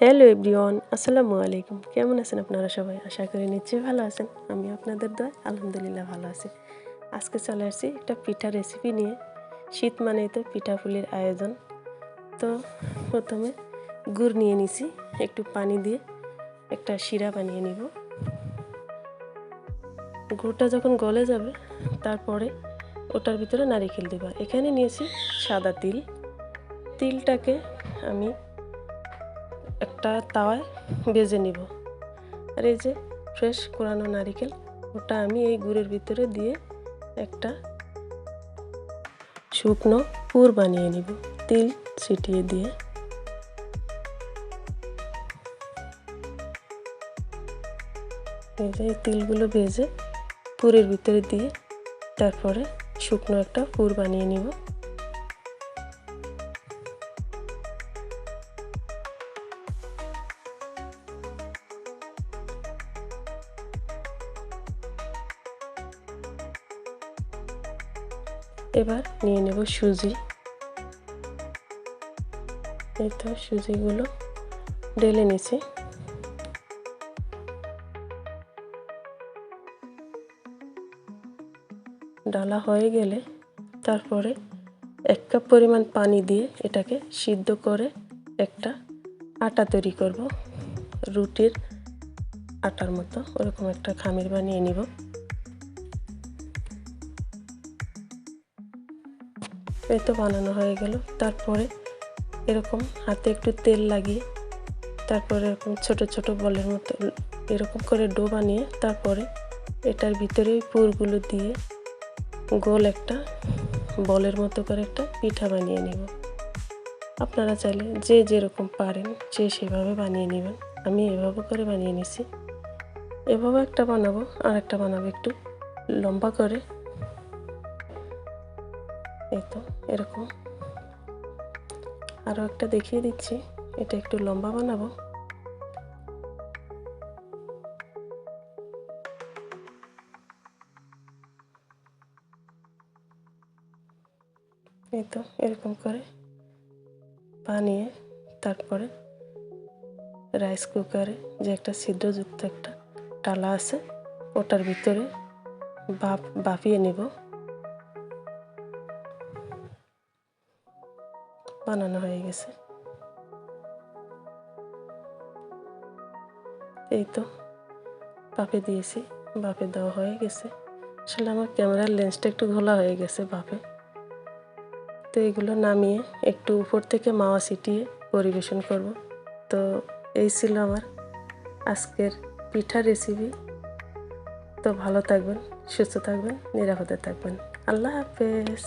Hello everyone, আসসালামু আলাইকুম। কেমন আছেন আপনারা সবাই? আশা করি নিশ্চয়ই ভালো আছেন। আমি আপনাদের দোয়ায় আলহামদুলিল্লাহ ভালো আছি। আজকে চলে আসছি একটা পিঠা রেসিপি নিয়ে। শীত মানেই তো পিঠাপুলির আয়োজন। তো প্রথমে গুড় নিয়ে নিছি, একটু পানি দিয়ে একটা শিরা বানিয়ে নিব। গুড়টা যখন গলে যাবে তারপরে ওটার ভিতরে নারিকেল দেব। এখানে নিয়েছি সাদা তিল। তিলটাকে আমি একটা তাওয়ায় ভেজে নিব। আর এই যে ফ্রেশ কোরানো নারিকেল, ওটা আমি এই গুড়ের ভিতরে দিয়ে একটা শুকনো পুর বানিয়ে নিব, তিল ছিটিয়ে দিয়ে। এই যে তিলগুলো ভেজে পুরের ভিতরে দিয়ে তারপরে শুকনো একটা পুর বানিয়ে নিব। এবার নিয়ে নেব সুজি। এই তো সুজিগুলো ঢেলে নিছি। ডালা হয়ে গেলে তারপরে 1 কাপ পরিমাণ পানি দিয়ে এটাকে সিদ্ধ করে একটা আটা তৈরি করব, রুটির আটার মতো ওরকম একটা খামির বানিয়ে নিব। এই তো বানানো হয়ে গেল। তারপরে এরকম হাতে একটু তেল লাগিয়ে তারপরে এরকম ছোট ছোট বলের মতো এরকম করে ডো বানিয়ে তারপরে এটার ভিতরে পুরগুলো দিয়ে গোল একটা বলের মতো করে একটা পিঠা বানিয়ে নিব। আপনারা চাইলে যে যেরকম পারেন সে সেভাবে বানিয়ে নেবেন। আমি এভাবে করে বানিয়ে নিছি। এভাবে একটা বানাবো, আর একটা বানাবো একটু লম্বা করে। এই তো এরকম আরও একটা দেখিয়ে দিচ্ছি, এটা একটু লম্বা বানাবো। এই তো এরকম করে বানিয়ে তারপরে রাইস কুকারে যে একটা ছিদ্রযুক্ত একটা ডালা আছে ওটার ভিতরে বাফিয়ে নেব। বানানো হয়ে গেছে। এই তো বাফে দিয়েছি, বাফে দেওয়া হয়ে গেছে। আসলে আমার ক্যামেরার লেন্সটা একটু ঘোলা হয়ে গেছে বাফে। তো এগুলো নামিয়ে একটু উপর থেকে মাওয়া ছিটিয়ে পরিবেশন করব। তো এই ছিল আমার আজকের পিঠা রেসিপি। তো ভালো থাকবেন, সুস্থ থাকবেন, নিরাপদে থাকবেন। আল্লাহ হাফেজ।